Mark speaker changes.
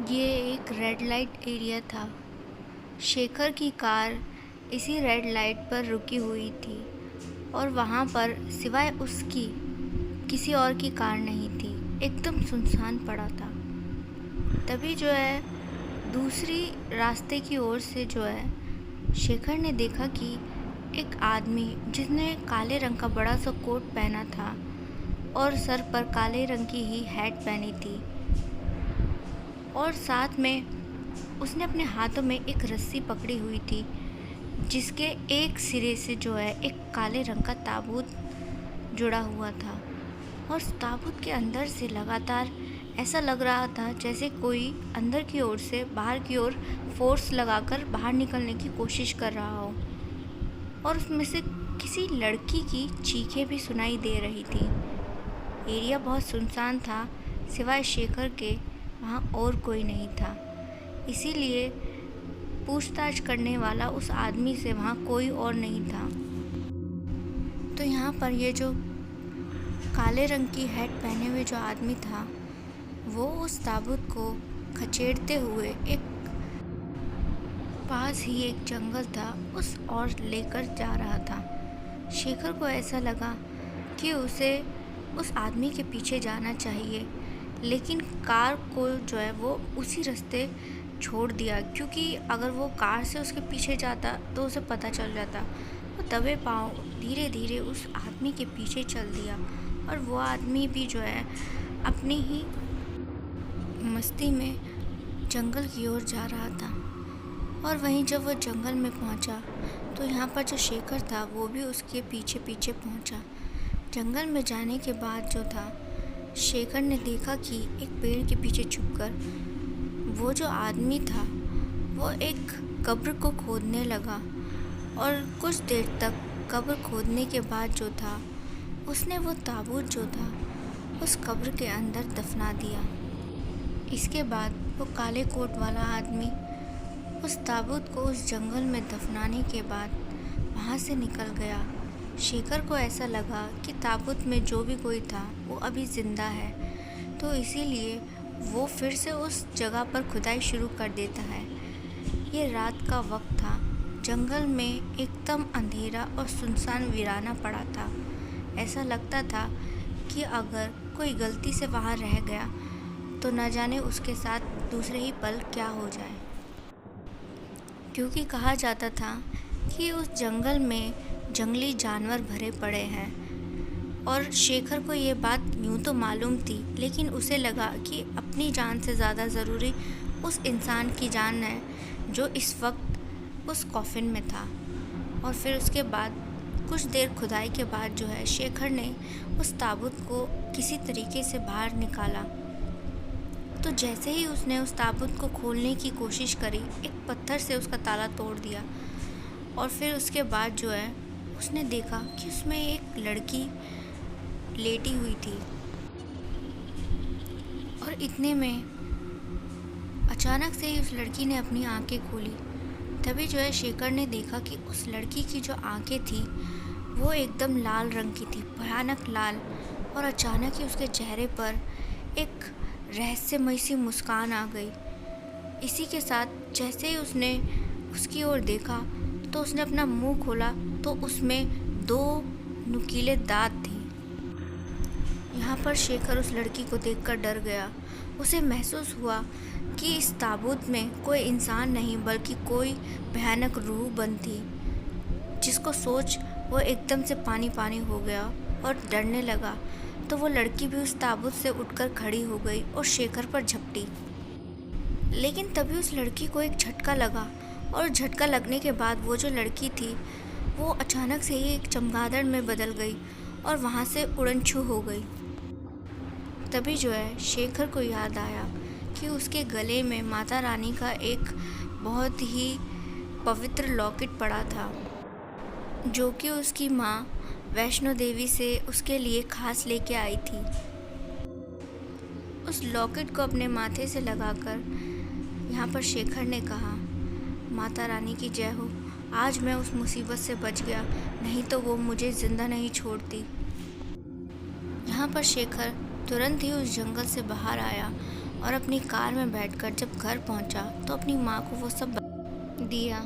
Speaker 1: ये एक red light area था। शेखर की कार इसी रेड लाइट पर रुकी हुई थी और वहाँ पर सिवाय उसकी किसी और की कार नहीं थी। एकदम सुनसान पड़ा था। तभी दूसरी रास्ते की ओर से शेखर ने देखा कि एक आदमी जिसने काले रंग का बड़ा सा कोट पहना था और सर पर काले रंग की ही हैट पहनी थी और साथ में उसने अपने हाथों में एक रस्सी पकड़ी हुई थी जिसके एक सिरे से एक काले रंग का ताबूत जुड़ा हुआ था और उस ताबूत के अंदर से लगातार ऐसा लग रहा था जैसे कोई अंदर की ओर से बाहर की ओर फोर्स लगाकर बाहर निकलने की कोशिश कर रहा हो और उसमें से किसी लड़की की चीखें भी सुनाई दे रही थी। एरिया बहुत सुनसान था, सिवाय शेखर के वहाँ और कोई नहीं था। इसीलिए पूछताछ करने वाला उस आदमी से वहाँ कोई और नहीं था। तो यहाँ पर ये जो काले रंग की हैट पहने हुए जो आदमी था वो उस ताबूत को खचेड़ते हुए एक पास ही एक जंगल था उस ओर लेकर जा रहा था। शेखर को ऐसा लगा कि उसे उस आदमी के पीछे जाना चाहिए, लेकिन कार को वो उसी रास्ते छोड़ दिया क्योंकि अगर वो कार से उसके पीछे जाता तो उसे पता चल जाता। वो दबे पाँव धीरे धीरे उस आदमी के पीछे चल दिया और वो आदमी भी अपनी ही मस्ती में जंगल की ओर जा रहा था। और वहीं जब वो जंगल में पहुंचा तो यहाँ पर जो शेखर था वो भी उसके पीछे पीछे पहुंचा। जंगल में जाने के बाद शेखर ने देखा कि एक पेड़ के पीछे छुपकर वो जो आदमी था वो एक कब्र को खोदने लगा और कुछ देर तक कब्र खोदने के बाद उसने वो ताबूत उस कब्र के अंदर दफना दिया। इसके बाद वो काले कोट वाला आदमी उस ताबूत को उस जंगल में दफनाने के बाद वहाँ से निकल गया। शेखर को ऐसा लगा कि ताबूत में जो भी कोई था वो अभी ज़िंदा है, तो इसीलिए वो फिर से उस जगह पर खुदाई शुरू कर देता है। ये रात का वक्त था, जंगल में एकदम अंधेरा और सुनसान वीराना पड़ा था। ऐसा लगता था कि अगर कोई गलती से वहाँ रह गया तो न जाने उसके साथ दूसरे ही पल क्या हो जाए, क्योंकि कहा जाता था कि उस जंगल में जंगली जानवर भरे पड़े हैं। और शेखर को ये बात यूँ तो मालूम थी, लेकिन उसे लगा कि अपनी जान से ज़्यादा ज़रूरी उस इंसान की जान है जो इस वक्त उस कॉफिन में था। और फिर उसके बाद कुछ देर खुदाई के बाद शेखर ने उस ताबूत को किसी तरीके से बाहर निकाला। तो जैसे ही उसने उस ताबूत को खोलने की कोशिश करी, एक पत्थर से उसका ताला तोड़ दिया और फिर उसके बाद उसने देखा कि उसमें एक लड़की लेटी हुई थी। और इतने में अचानक से ही उस लड़की ने अपनी आंखें खोली। तभी शेखर ने देखा कि उस लड़की की जो आंखें थी वो एकदम लाल रंग की थी, भयानक लाल। और अचानक ही उसके चेहरे पर एक रहस्यमयी सी मुस्कान आ गई। इसी के साथ जैसे ही उसने उसकी ओर देखा तो उसने अपना मुंह खोला तो उसमें 2 नुकीले दांत थे। यहाँ पर शेखर उस लड़की को देखकर डर गया। उसे महसूस हुआ कि इस ताबूत में कोई इंसान नहीं बल्कि कोई भयानक रूह बंद थी, जिसको सोच वो एकदम से पानी पानी हो गया और डरने लगा। तो वो लड़की भी उस ताबूत से उठकर खड़ी हो गई और शेखर पर झपटी। लेकिन तभी उस लड़की को एक झटका लगा और झटका लगने के बाद वो जो लड़की थी वो अचानक से ही एक चमगादड़ में बदल गई और वहाँ से उड़नछू हो गई। तभी शेखर को याद आया कि उसके गले में माता रानी का एक बहुत ही पवित्र लॉकेट पड़ा था, जो कि उसकी माँ वैष्णो देवी से उसके लिए खास लेके आई थी। उस लॉकेट को अपने माथे से लगाकर यहाँ पर शेखर ने कहा, माता रानी की जय हो, आज मैं उस मुसीबत से बच गया, नहीं तो वो मुझे ज़िंदा नहीं छोड़ती। यहाँ पर शेखर तुरंत ही उस जंगल से बाहर आया और अपनी कार में बैठकर जब घर पहुंचा तो अपनी माँ को वो सब दिया।